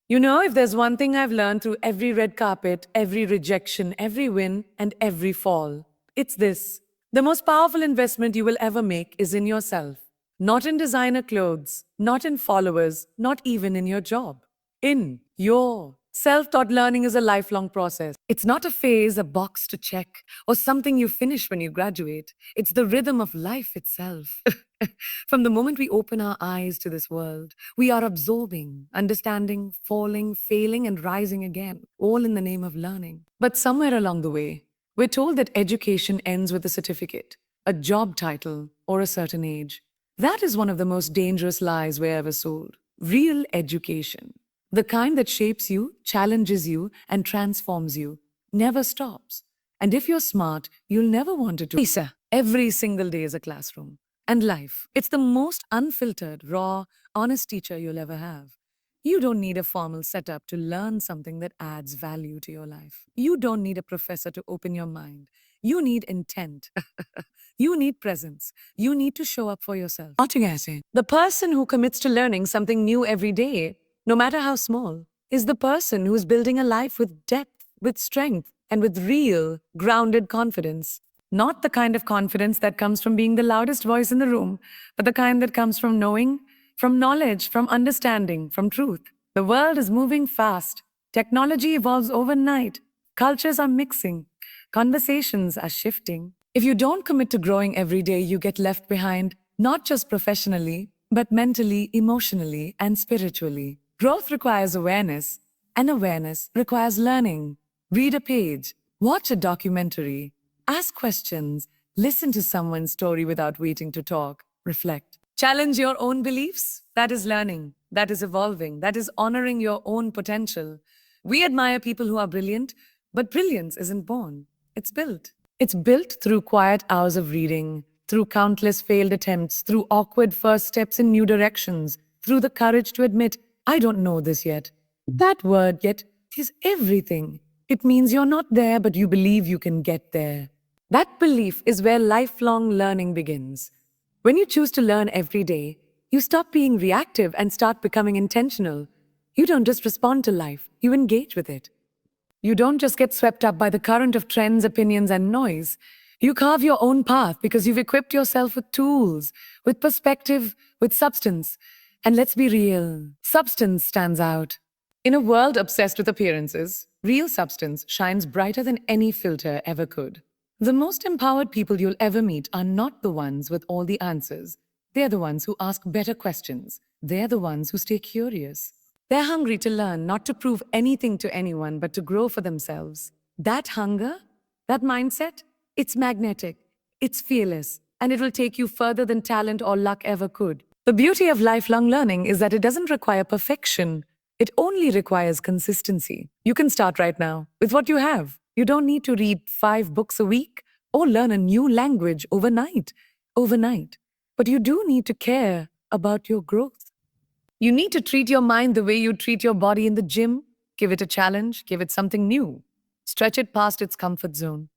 If there's one thing I've learned through every red carpet, every rejection, every win, and every fall, it's this. The most powerful investment you will ever make is in yourself. Not in designer clothes, not in followers, not even in your job. In your self taught learning is a lifelong process. It's not a phase, a box to check, or something you finish when you graduate. It's the rhythm of life itself. From the moment we open our eyes to this world, we are absorbing, understanding, falling, failing, and rising again, all in the name of learning. But somewhere along the way, we're told that education ends with a certificate, a job title, or a certain age. That is one of the most dangerous lies we ever sold. Real education, the kind that shapes you, challenges you, and transforms you, never stops. And if you're smart, you'll never want it to. Lisa, every single day is a classroom. And life, it's the most unfiltered, raw, honest teacher you'll ever have. You don't need a formal setup to learn something that adds value to your life. You don't need a professor to open your mind. You need intent. You need presence. You need to show up for yourself. The person who commits to learning something new every day, no matter how small, is the person who's building a life with depth, with strength, and with real, grounded confidence. Not the kind of confidence that comes from being the loudest voice in the room, but the kind that comes from knowing, from knowledge, from understanding, from truth. The world is moving fast. Technology evolves overnight. Cultures are mixing. Conversations are shifting. If you don't commit to growing every day, you get left behind, not just professionally, but mentally, emotionally, and spiritually. Growth requires awareness, and awareness requires learning. Read a page, watch a documentary, ask questions, listen to someone's story without waiting to talk, reflect. Challenge your own beliefs. That is learning. That is evolving. That is honoring your own potential. We admire people who are brilliant, but brilliance isn't born. It's built. It's built through quiet hours of reading, through countless failed attempts, through awkward first steps in new directions, through the courage to admit, I don't know this yet. That word yet is everything. It means you're not there, but you believe you can get there. That belief is where lifelong learning begins. When you choose to learn every day, you stop being reactive and start becoming intentional. You don't just respond to life, you engage with it. You don't just get swept up by the current of trends, opinions, and noise. You carve your own path because you've equipped yourself with tools, with perspective, with substance. And let's be real, substance stands out. In a world obsessed with appearances, real substance shines brighter than any filter ever could. The most empowered people you'll ever meet are not the ones with all the answers. They're the ones who ask better questions. They're the ones who stay curious. They're hungry to learn, not to prove anything to anyone, but to grow for themselves. That hunger, that mindset, it's magnetic, it's fearless, and it will take you further than talent or luck ever could. The beauty of lifelong learning is that it doesn't require perfection. It only requires consistency. You can start right now with what you have. You don't need to read 5 books a week or learn a new language overnight. But you do need to care about your growth. You need to treat your mind the way you treat your body in the gym. Give it a challenge, give it something new. Stretch it past its comfort zone.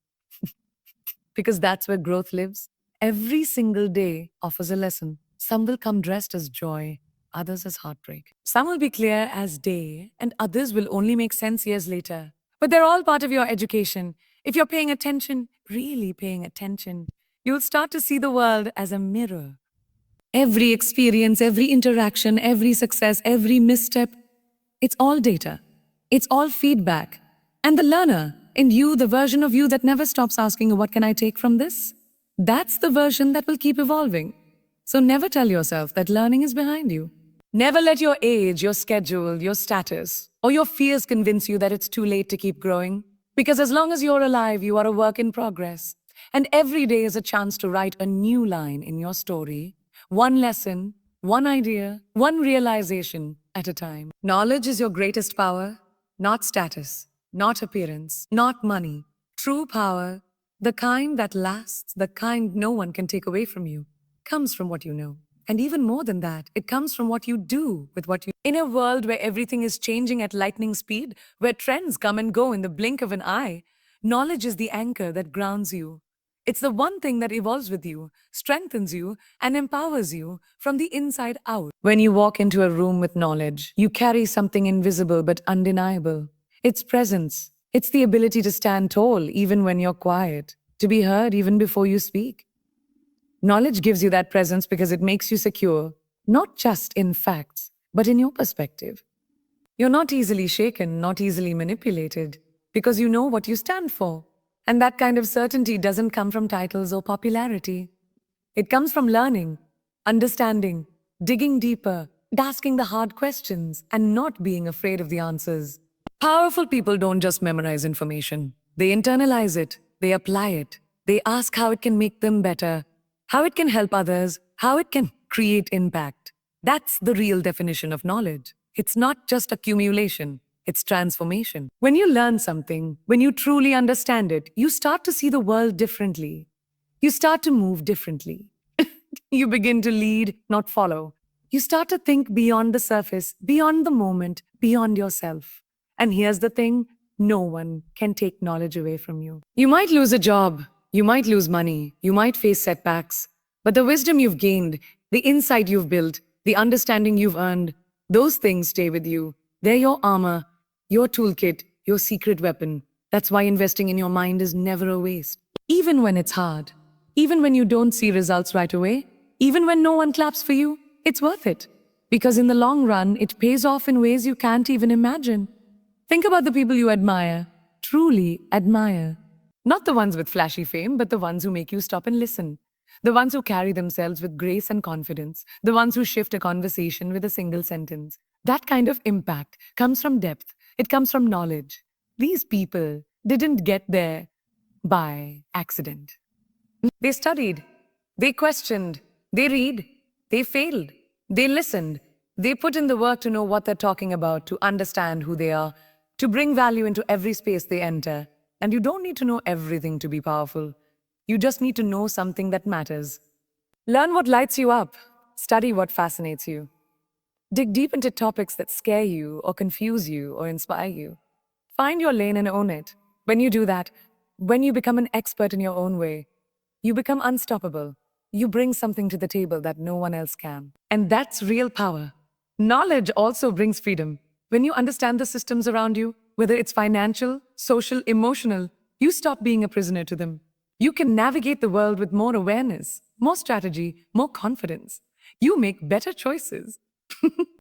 Because that's where growth lives. Every single day offers a lesson. Some will come dressed as joy, others as heartbreak. Some will be clear as day, and others will only make sense years later. But they're all part of your education. If you're paying attention, really paying attention, you'll start to see the world as a mirror. Every experience, every interaction, every success, every misstep, it's all data. It's all feedback. And the learner in you, the version of you that never stops asking, what can I take from this? That's the version that will keep evolving. So never tell yourself that learning is behind you. Never let your age, your schedule, your status, or your fears convince you that it's too late to keep growing. Because as long as you're alive, you are a work in progress. And every day is a chance to write a new line in your story. One lesson, one idea, one realization at a time. Knowledge is your greatest power, not status, not appearance, not money. True power, the kind that lasts, the kind no one can take away from you, comes from what you know. And even more than that, it comes from what you do with what you... In a world where everything is changing at lightning speed, where trends come and go in the blink of an eye, knowledge is the anchor that grounds you. It's the one thing that evolves with you, strengthens you, and empowers you from the inside out. When you walk into a room with knowledge, you carry something invisible but undeniable. It's presence. It's the ability to stand tall even when you're quiet, to be heard even before you speak. Knowledge gives you that presence because it makes you secure, not just in facts, but in your perspective. You're not easily shaken, not easily manipulated, because you know what you stand for. And that kind of certainty doesn't come from titles or popularity. It comes from learning, understanding, digging deeper, asking the hard questions, and not being afraid of the answers. Powerful people don't just memorize information, they internalize it, they apply it, they ask how it can make them better, how it can help others, how it can create impact. That's the real definition of knowledge. It's not just accumulation, it's transformation. When you learn something, when you truly understand it, you start to see the world differently. You start to move differently. You begin to lead, not follow. You start to think beyond the surface, beyond the moment, beyond yourself. And here's the thing, no one can take knowledge away from you. You might lose a job, you might lose money, you might face setbacks, but the wisdom you've gained, the insight you've built, the understanding you've earned, those things stay with you. They're your armor, your toolkit, your secret weapon. That's why investing in your mind is never a waste. Even when it's hard, even when you don't see results right away, even when no one claps for you, it's worth it. Because in the long run, it pays off in ways you can't even imagine. Think about the people you admire, truly admire. Not the ones with flashy fame, but the ones who make you stop and listen. The ones who carry themselves with grace and confidence. The ones who shift a conversation with a single sentence. That kind of impact comes from depth. It comes from knowledge. These people didn't get there by accident. They studied, they questioned, they read, they failed, they listened, they put in the work to know what they're talking about, to understand who they are, to bring value into every space they enter. And you don't need to know everything to be powerful. You just need to know something that matters. Learn what lights you up, study what fascinates you. Dig deep into topics that scare you or confuse you or inspire you. Find your lane and own it. When you do that, when you become an expert in your own way, you become unstoppable. You bring something to the table that no one else can. And that's real power. Knowledge also brings freedom. When you understand the systems around you, whether it's financial, social, emotional, you stop being a prisoner to them. You can navigate the world with more awareness, more strategy, more confidence. You make better choices.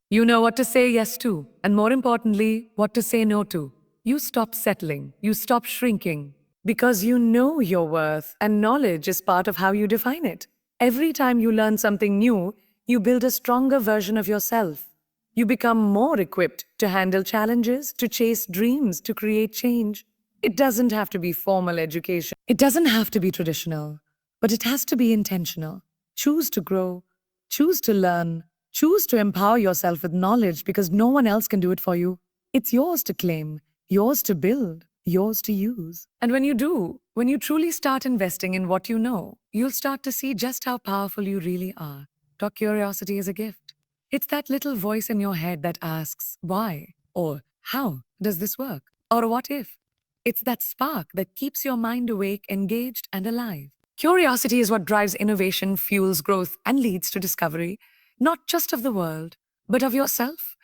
You know what to say yes to, and more importantly, what to say no to. You stop settling, you stop shrinking, because you know your worth, and knowledge is part of how you define it. Every time you learn something new, you build a stronger version of yourself. You become more equipped to handle challenges, to chase dreams, to create change. It doesn't have to be formal education. It doesn't have to be traditional, but it has to be intentional. Choose to grow, choose to learn, choose to empower yourself with knowledge because no one else can do it for you. It's yours to claim, yours to build, yours to use. And when you do, when you truly start investing in what you know, you'll start to see just how powerful you really are. Your curiosity is a gift. It's that little voice in your head that asks, why? Or how does this work? Or what if? It's that spark that keeps your mind awake, engaged, and alive. Curiosity is what drives innovation, fuels growth, and leads to discovery, not just of the world, but of yourself.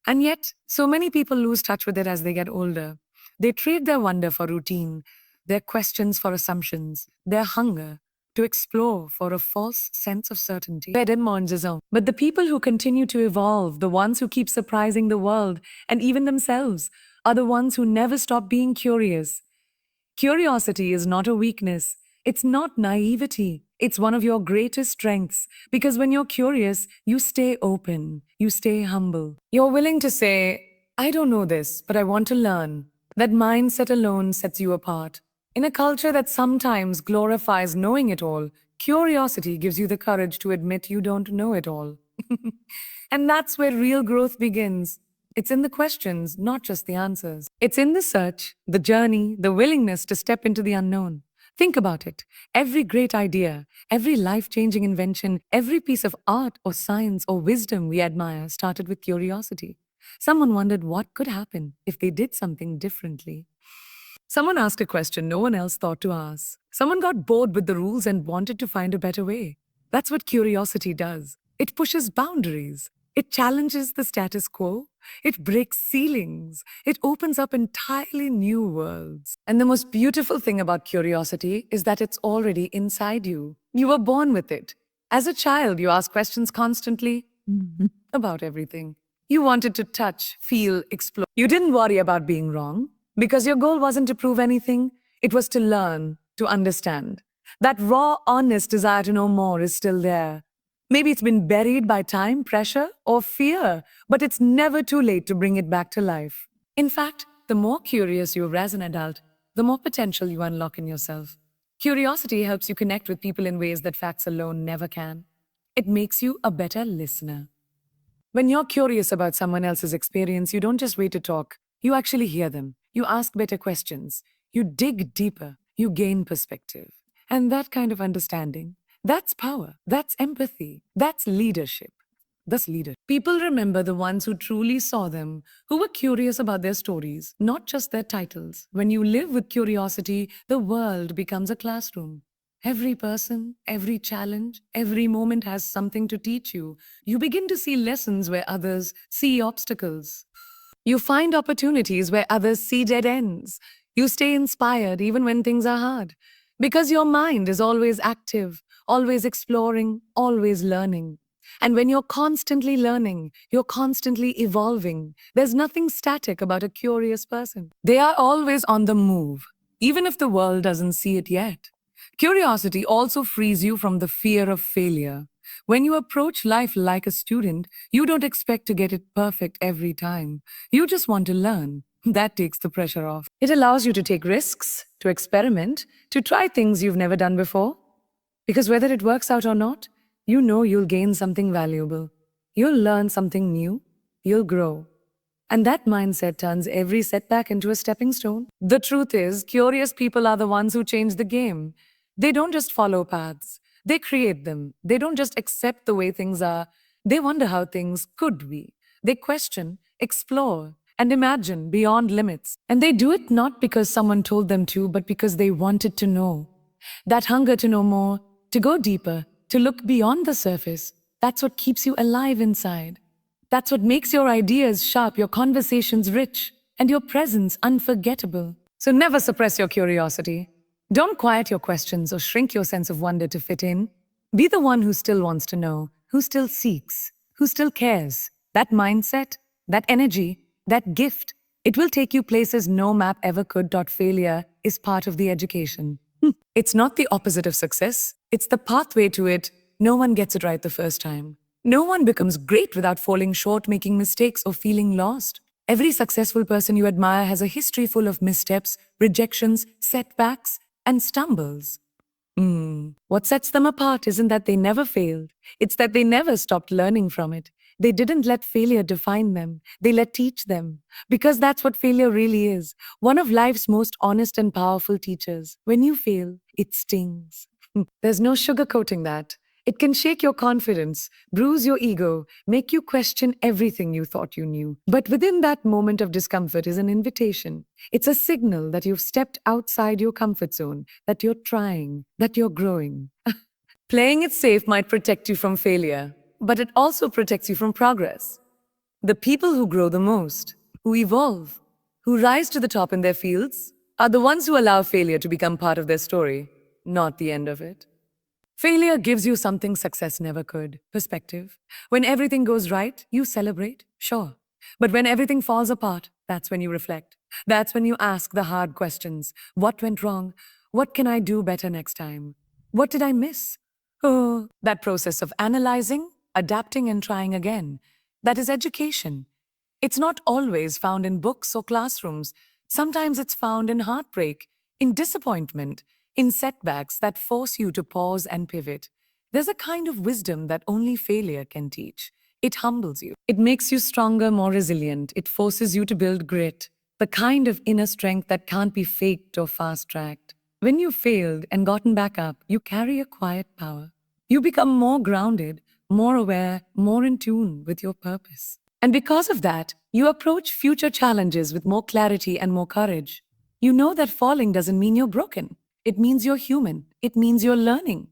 And yet, so many people lose touch with it as they get older. They trade their wonder for routine, their questions for assumptions, their hunger to explore for a false sense of certainty. But the people who continue to evolve, the ones who keep surprising the world and even themselves, are the ones who never stop being curious. Curiosity is not a weakness. It's not naivety. It's one of your greatest strengths. Because when you're curious, you stay open. You stay humble. You're willing to say, I don't know this, but I want to learn. That mindset alone sets you apart. In a culture that sometimes glorifies knowing it all, curiosity gives you the courage to admit you don't know it all. And that's where real growth begins. It's in the questions, not just the answers. It's in the search, the journey, the willingness to step into the unknown. Think about it. Every great idea, every life-changing invention, every piece of art or science or wisdom we admire started with curiosity. Someone wondered what could happen if they did something differently. Someone asked a question no one else thought to ask. Someone got bored with the rules and wanted to find a better way. That's what curiosity does. It pushes boundaries. It challenges the status quo. It breaks ceilings. It opens up entirely new worlds. And the most beautiful thing about curiosity is that it's already inside you. You were born with it. As a child, you ask questions constantly about everything. You wanted to touch, feel, explore. You didn't worry about being wrong because your goal wasn't to prove anything, it was to learn, to understand. That raw, honest desire to know more is still there. Maybe it's been buried by time, pressure, or fear, but it's never too late to bring it back to life. In fact, the more curious you are as an adult, the more potential you unlock in yourself. Curiosity helps you connect with people in ways that facts alone never can. It makes you a better listener. When you're curious about someone else's experience, you don't just wait to talk, you actually hear them. You ask better questions. You dig deeper. You gain perspective. And that kind of understanding, that's power. That's empathy. That's leadership. Thus, leader. People remember the ones who truly saw them, who were curious about their stories, not just their titles. When you live with curiosity, the world becomes a classroom. Every person, every challenge, every moment has something to teach you. You begin to see lessons where others see obstacles. You find opportunities where others see dead ends. You stay inspired even when things are hard. Because your mind is always active, always exploring, always learning. And when you're constantly learning, you're constantly evolving. There's nothing static about a curious person. They are always on the move, even if the world doesn't see it yet. Curiosity also frees you from the fear of failure. When you approach life like a student, you don't expect to get it perfect every time. You just want to learn. That takes the pressure off. It allows you to take risks, to experiment, to try things you've never done before. Because whether it works out or not, you know you'll gain something valuable. You'll learn something new. You'll grow. And that mindset turns every setback into a stepping stone. The truth is, curious people are the ones who change the game. They don't just follow paths, they create them. They don't just accept the way things are, they wonder how things could be. They question, explore, and imagine beyond limits. And they do it not because someone told them to, but because they wanted to know. That hunger to know more, to go deeper, to look beyond the surface, that's what keeps you alive inside. That's what makes your ideas sharp, your conversations rich, and your presence unforgettable. So never suppress your curiosity. Don't quiet your questions or shrink your sense of wonder to fit in. Be the one who still wants to know, who still seeks, who still cares. That mindset, that energy, that gift, it will take you places no map ever could. Failure is part of the education. It's not the opposite of success. It's the pathway to it. No one gets it right the first time. No one becomes great without falling short, making mistakes, or feeling lost. Every successful person you admire has a history full of missteps, rejections, setbacks, and stumbles. What sets them apart isn't that they never failed. It's that they never stopped learning from it. They didn't let failure define them. They let teach them. Because that's what failure really is. One of life's most honest and powerful teachers. When you fail, it stings. There's no sugarcoating that. It can shake your confidence, bruise your ego, make you question everything you thought you knew. But within that moment of discomfort is an invitation. It's a signal that you've stepped outside your comfort zone, that you're trying, that you're growing. Playing it safe might protect you from failure, but it also protects you from progress. The people who grow the most, who evolve, who rise to the top in their fields, are the ones who allow failure to become part of their story, not the end of it. Failure gives you something success never could: perspective. When everything goes right, you celebrate, sure. But when everything falls apart, that's when you reflect. That's when you ask the hard questions. What went wrong? What can I do better next time? What did I miss? Oh, that process of analyzing, adapting, and trying again. That is education. It's not always found in books or classrooms. Sometimes it's found in heartbreak, in disappointment, in setbacks that force you to pause and pivot. There's a kind of wisdom that only failure can teach. It humbles you. It makes you stronger, more resilient. It forces you to build grit, the kind of inner strength that can't be faked or fast-tracked. When you've failed and gotten back up, you carry a quiet power. You become more grounded, more aware, more in tune with your purpose. And because of that, you approach future challenges with more clarity and more courage. You know that falling doesn't mean you're broken. It means you're human. It means you're learning.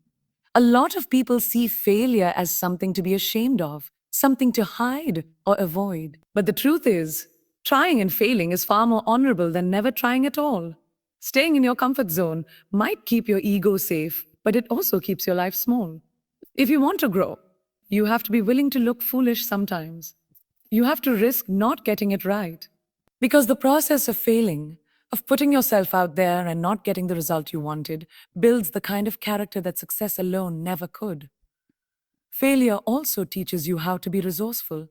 A lot of people see failure as something to be ashamed of, something to hide or avoid. But the truth is, trying and failing is far more honorable than never trying at all. Staying in your comfort zone might keep your ego safe, but it also keeps your life small. If you want to grow, you have to be willing to look foolish sometimes. You have to risk not getting it right. Because the process of failing, of putting yourself out there and not getting the result you wanted, builds the kind of character that success alone never could. Failure also teaches you how to be resourceful.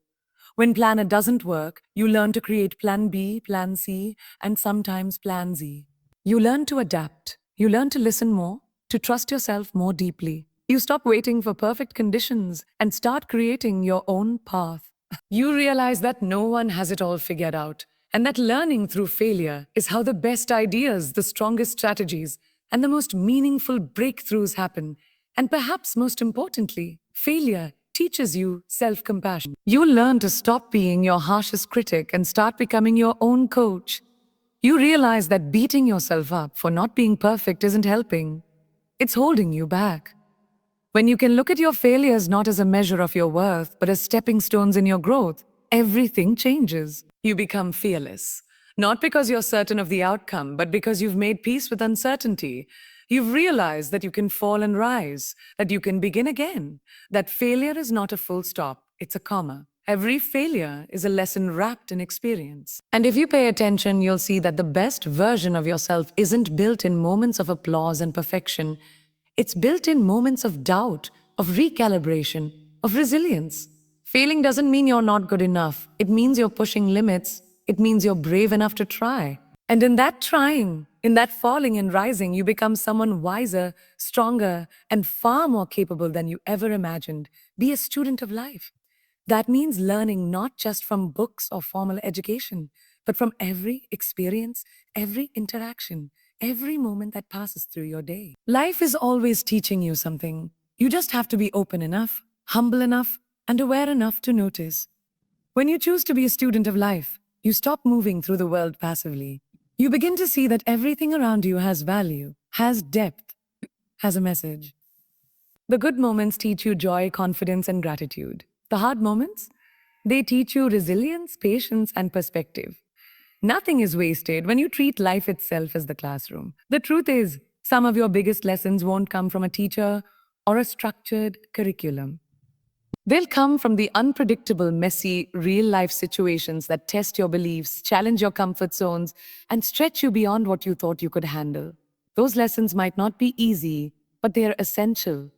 When plan A doesn't work, you learn to create plan B, plan C, and sometimes plan Z. You learn to adapt. You learn to listen more, to trust yourself more deeply. You stop waiting for perfect conditions and start creating your own path. You realize that no one has it all figured out, and that learning through failure is how the best ideas, the strongest strategies, and the most meaningful breakthroughs happen. And perhaps most importantly, failure teaches you self compassion. You learn to stop being your harshest critic and start becoming your own coach. You realize that beating yourself up for not being perfect isn't helping, it's holding you back. When you can look at your failures not as a measure of your worth, but as stepping stones in your growth, everything changes. You become fearless. Not because you're certain of the outcome, but because you've made peace with uncertainty. You've realized that you can fall and rise, that you can begin again, that failure is not a full stop, it's a comma. Every failure is a lesson wrapped in experience. And if you pay attention, you'll see that the best version of yourself isn't built in moments of applause and perfection. It's built in moments of doubt, of recalibration, of resilience. Failing doesn't mean you're not good enough. It means you're pushing limits. It means you're brave enough to try. And in that trying, in that falling and rising, you become someone wiser, stronger, and far more capable than you ever imagined. Be a student of life. That means learning not just from books or formal education, but from every experience, every interaction, every moment that passes through your day. Life is always teaching you something. You just have to be open enough, humble enough, and aware enough to notice. When you choose to be a student of life, you stop moving through the world passively. You begin to see that everything around you has value, has depth, has a message. The good moments teach you joy, confidence, and gratitude. The hard moments? They teach you resilience, patience, and perspective. Nothing is wasted when you treat life itself as the classroom. The truth is, some of your biggest lessons won't come from a teacher or a structured curriculum. They'll come from the unpredictable, messy, real life situations that test your beliefs, challenge your comfort zones, and stretch you beyond what you thought you could handle. Those lessons might not be easy, but they are essential.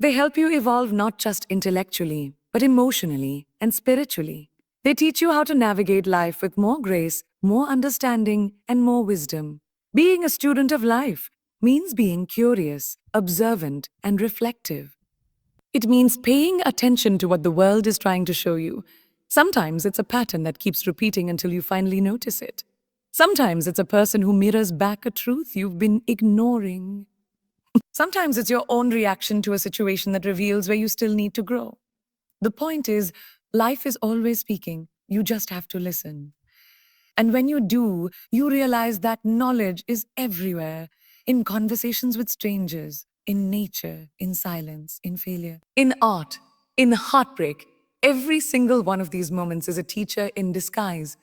They help you evolve not just intellectually, but emotionally and spiritually. They teach you how to navigate life with more grace, more understanding, and more wisdom. Being a student of life means being curious, observant, and reflective. It means paying attention to what the world is trying to show you. Sometimes it's a pattern that keeps repeating until you finally notice it. Sometimes it's a person who mirrors back a truth you've been ignoring. Sometimes it's your own reaction to a situation that reveals where you still need to grow. The point is, life is always speaking. You just have to listen. And when you do, you realize that knowledge is everywhere, in conversations with strangers, in nature, in silence, in failure, in art, in heartbreak. Every single one of these moments is a teacher in disguise.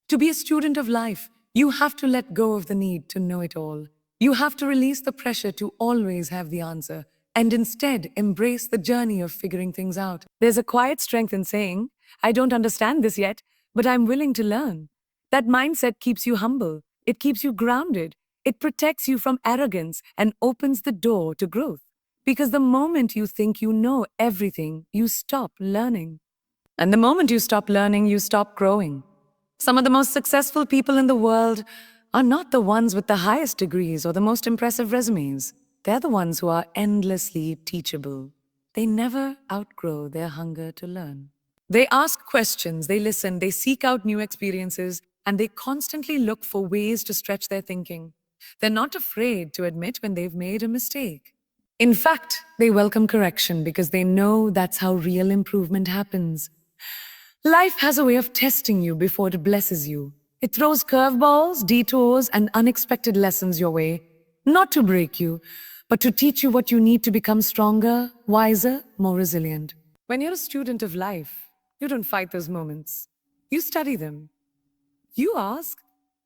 To be a student of life, you have to let go of the need to know it all. You have to release the pressure to always have the answer and instead embrace the journey of figuring things out. There's a quiet strength in saying, I don't understand this yet, but I'm willing to learn. That mindset keeps you humble. It keeps you grounded. It protects you from arrogance and opens the door to growth. Because the moment you think you know everything, you stop learning. And the moment you stop learning, you stop growing. Some of the most successful people in the world are not the ones with the highest degrees or the most impressive resumes. They're the ones who are endlessly teachable. They never outgrow their hunger to learn. They ask questions, they listen, they seek out new experiences, and they constantly look for ways to stretch their thinking. They're not afraid to admit when they've made a mistake. In fact, they welcome correction because they know that's how real improvement happens. Life has a way of testing you before it blesses you. It throws curveballs, detours, and unexpected lessons your way, not to break you, but to teach you what you need to become stronger, wiser, more resilient. When you're a student of life, you don't fight those moments. You study them. You ask,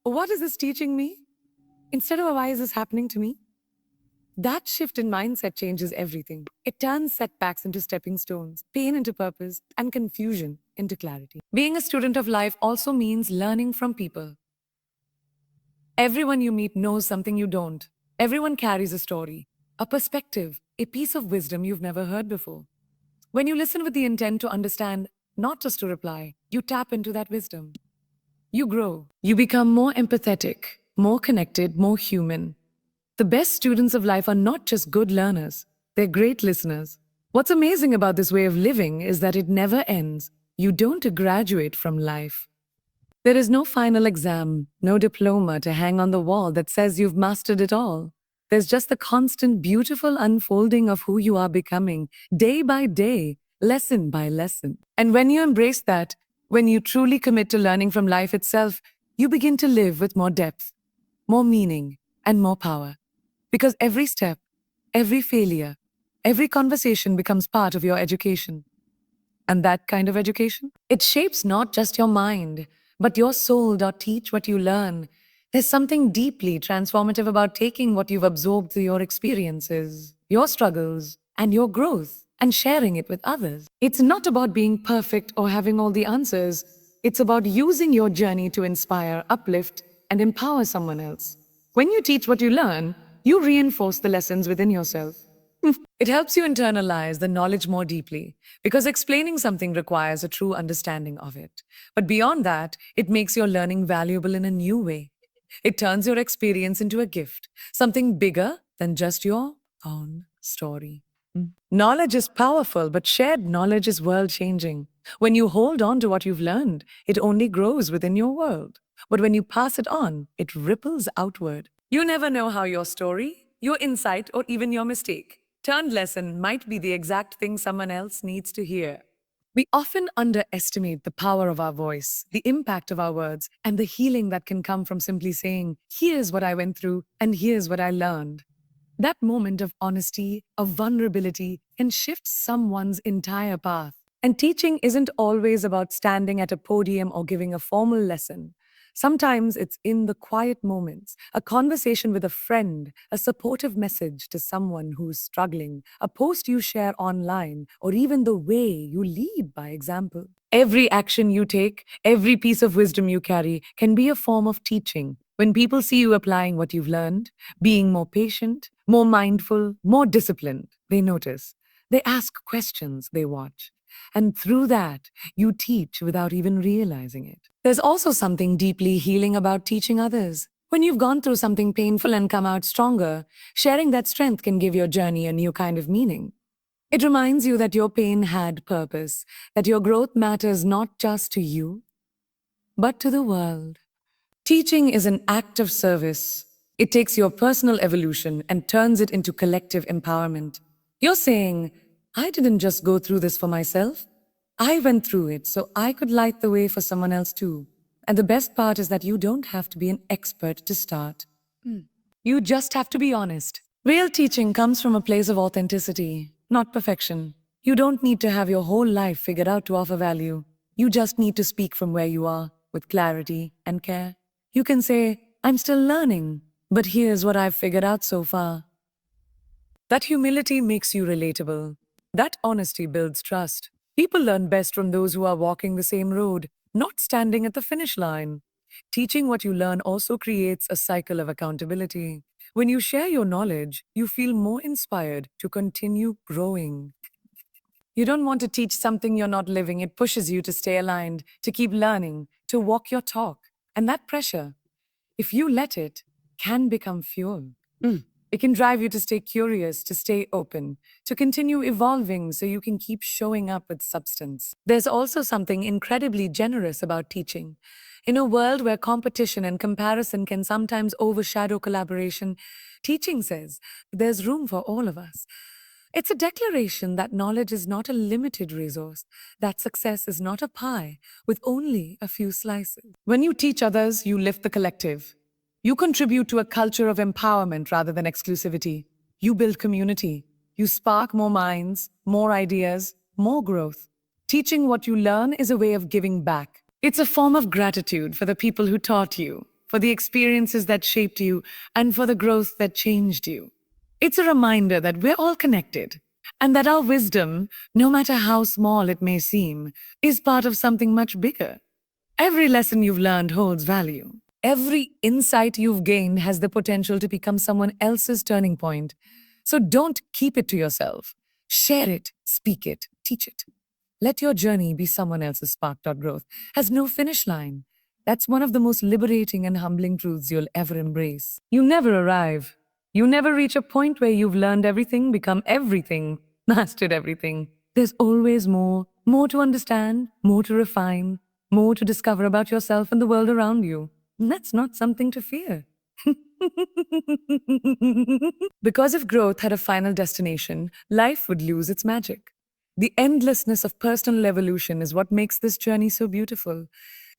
what is this teaching me? Instead of why is this happening to me? That shift in mindset changes everything. It turns setbacks into stepping stones, pain into purpose, and confusion into clarity. Being a student of life also means learning from people. Everyone you meet knows something you don't. Everyone carries a story, a perspective, a piece of wisdom you've never heard before. When you listen with the intent to understand, not just to reply, you tap into that wisdom. You grow. You become more empathetic, more connected, more human. The best students of life are not just good learners, they're great listeners. What's amazing about this way of living is that it never ends. You don't graduate from life. There is no final exam, no diploma to hang on the wall that says you've mastered it all. There's just the constant, beautiful unfolding of who you are becoming, day by day, lesson by lesson. And when you embrace that, when you truly commit to learning from life itself, you begin to live with more depth, more meaning, and more power. Because every step, every failure, every conversation becomes part of your education. And that kind of education? It shapes not just your mind, but your soul. Teach what you learn. There's something deeply transformative about taking what you've absorbed through your experiences, your struggles, and your growth, and sharing it with others. It's not about being perfect or having all the answers. It's about using your journey to inspire, uplift, and empower someone else. When you teach what you learn, you reinforce the lessons within yourself. It helps you internalize the knowledge more deeply because explaining something requires a true understanding of it. But beyond that, it makes your learning valuable in a new way. It turns your experience into a gift, something bigger than just your own story. Knowledge is powerful, but shared knowledge is world changing. When you hold on to what you've learned, it only grows within your world. But when you pass it on, it ripples outward. You never know how your story, your insight, or even your mistake turned lesson might be the exact thing someone else needs to hear. We often underestimate the power of our voice, the impact of our words, and the healing that can come from simply saying, here's what I went through, and here's what I learned. That moment of honesty, of vulnerability, can shift someone's entire path. And teaching isn't always about standing at a podium or giving a formal lesson. Sometimes it's in the quiet moments, a conversation with a friend, a supportive message to someone who's struggling, a post you share online, or even the way you lead by example. Every action you take, every piece of wisdom you carry can be a form of teaching. When people see you applying what you've learned, being more patient, more mindful, more disciplined, they notice. They ask questions, they watch. And through that, you teach without even realizing it. There's also something deeply healing about teaching others. When you've gone through something painful and come out stronger, sharing that strength can give your journey a new kind of meaning. It reminds you that your pain had purpose, that your growth matters not just to you, but to the world. Teaching is an act of service. It takes your personal evolution and turns it into collective empowerment. You're saying, I didn't just go through this for myself. I went through it so I could light the way for someone else too. And the best part is that you don't have to be an expert to start. You just have to be honest. Real teaching comes from a place of authenticity, not perfection. You don't need to have your whole life figured out to offer value. You just need to speak from where you are, with clarity and care. You can say, I'm still learning, but here's what I've figured out so far. That humility makes you relatable. That honesty builds trust. People learn best from those who are walking the same road, not standing at the finish line. Teaching what you learn also creates a cycle of accountability. When you share your knowledge, you feel more inspired to continue growing. You don't want to teach something you're not living. It pushes you to stay aligned, to keep learning, to walk your talk. And that pressure, if you let it, can become fuel. It can drive you to stay curious, to stay open, to continue evolving so you can keep showing up with substance. There's also something incredibly generous about teaching. In a world where competition and comparison can sometimes overshadow collaboration, teaching says there's room for all of us. It's a declaration that knowledge is not a limited resource, that success is not a pie with only a few slices. When you teach others, you lift the collective. You contribute to a culture of empowerment rather than exclusivity. You build community. You spark more minds, more ideas, more growth. Teaching what you learn is a way of giving back. It's a form of gratitude for the people who taught you, for the experiences that shaped you, and for the growth that changed you. It's a reminder that we're all connected and that our wisdom, no matter how small it may seem, is part of something much bigger. Every lesson you've learned holds value. Every insight you've gained has the potential to become someone else's turning point. So don't keep it to yourself. Share it, speak it, teach it. Let your journey be someone else's spark. Growth has no finish line. That's one of the most liberating and humbling truths you'll ever embrace. You never arrive. You never reach a point where you've learned everything, become everything, mastered everything. There's always more, more to understand, more to refine, more to discover about yourself and the world around you. And that's not something to fear. Because if growth had a final destination, life would lose its magic. The endlessness of personal evolution is what makes this journey so beautiful.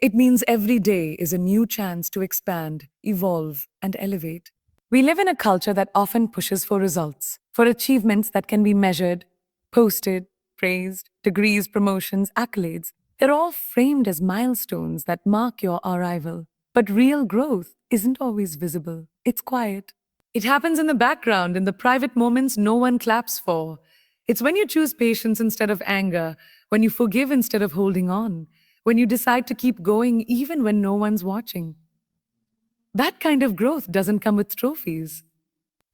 It means every day is a new chance to expand, evolve, and elevate. We live in a culture that often pushes for results, for achievements that can be measured, posted, praised, degrees, promotions, accolades. They're all framed as milestones that mark your arrival. But real growth isn't always visible. It's quiet. It happens in the background, in the private moments no one claps for. It's when you choose patience instead of anger, when you forgive instead of holding on, when you decide to keep going even when no one's watching. That kind of growth doesn't come with trophies.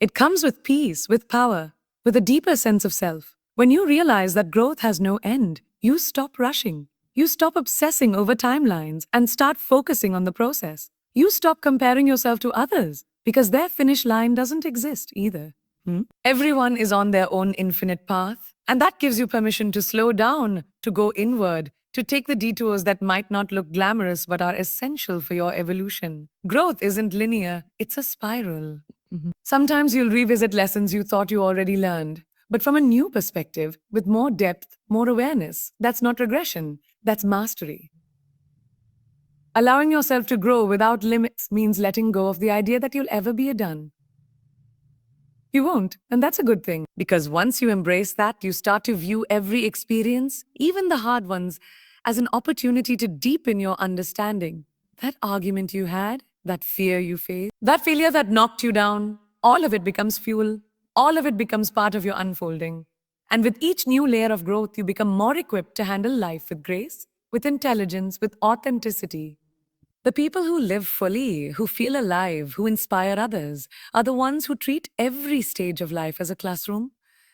It comes with peace, with power, with a deeper sense of self. When you realize that growth has no end, you stop rushing. You stop obsessing over timelines and start focusing on the process. You stop comparing yourself to others because their finish line doesn't exist either. Everyone is on their own infinite path, and that gives you permission to slow down, to go inward, to take the detours that might not look glamorous but are essential for your evolution. Growth isn't linear, it's a spiral. Sometimes you'll revisit lessons you thought you already learned, but from a new perspective, with more depth, more awareness. That's not regression, that's mastery. Allowing yourself to grow without limits means letting go of the idea that you'll ever be done. You won't, and that's a good thing, because once you embrace that, you start to view every experience, even the hard ones, as an opportunity to deepen your understanding. That argument you had, that fear you faced, that failure that knocked you down, all of it becomes fuel. All of it becomes part of your unfolding. And with each new layer of growth, you become more equipped to handle life with grace, with intelligence, with authenticity. The people who live fully, who feel alive, who inspire others, are the ones who treat every stage of life as a classroom.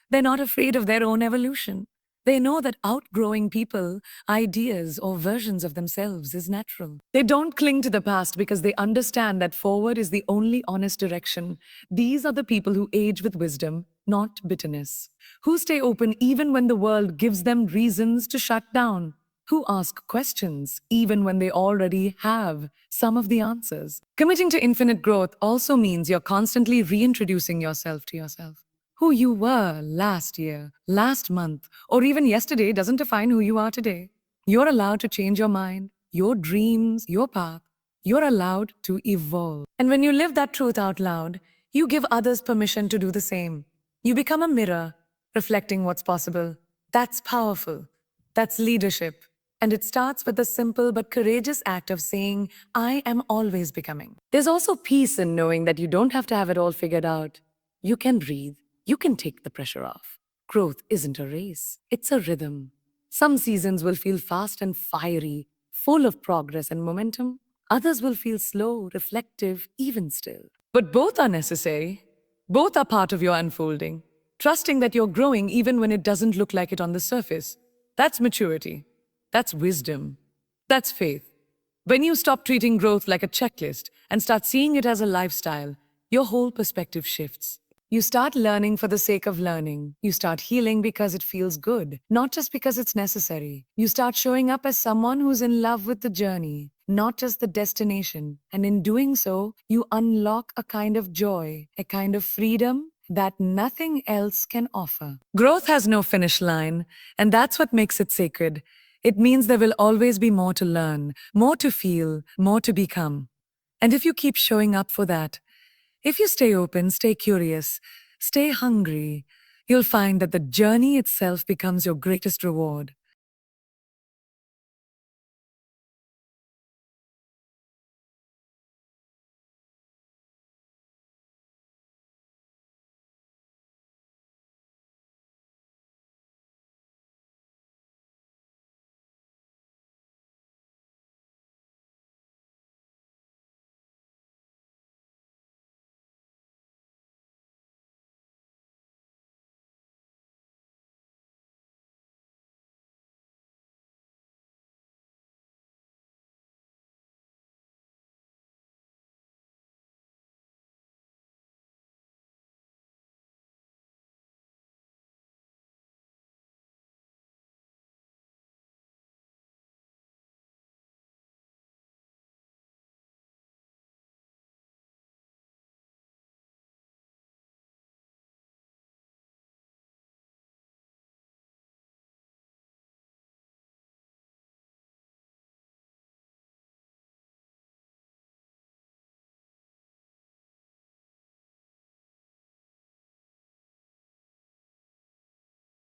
They're not afraid of their own evolution. They know that outgrowing people, ideas, or versions of themselves is natural. They don't cling to the past because they understand that forward is the only honest direction. These are the people who age with wisdom, not bitterness. Who stay open even when the world gives them reasons to shut down. Who ask questions even when they already have some of the answers. Committing to infinite growth also means you're constantly reintroducing yourself to yourself. Who you were last year, last month, or even yesterday doesn't define who you are today. You're allowed to change your mind, your dreams, your path. You're allowed to evolve. And when you live that truth out loud, you give others permission to do the same. You become a mirror, reflecting what's possible. That's powerful. That's leadership. And it starts with the simple but courageous act of saying, I am always becoming. There's also peace in knowing that you don't have to have it all figured out. You can breathe. You can take the pressure off. Growth isn't a race. It's a rhythm. Some seasons will feel fast and fiery, full of progress and momentum. Others will feel slow, reflective, even still. But both are necessary. Both are part of your unfolding. Trusting that you're growing even when it doesn't look like it on the surface. That's maturity. That's wisdom. That's faith. When you stop treating growth like a checklist and start seeing it as a lifestyle, your whole perspective shifts. You start learning for the sake of learning. You start healing because it feels good, not just because it's necessary. You start showing up as someone who's in love with the journey, not just the destination. And in doing so, you unlock a kind of joy, a kind of freedom that nothing else can offer. Growth has no finish line, and that's what makes it sacred. It means there will always be more to learn, more to feel, more to become. And if you keep showing up for that, if you stay open, stay curious, stay hungry, you'll find that the journey itself becomes your greatest reward.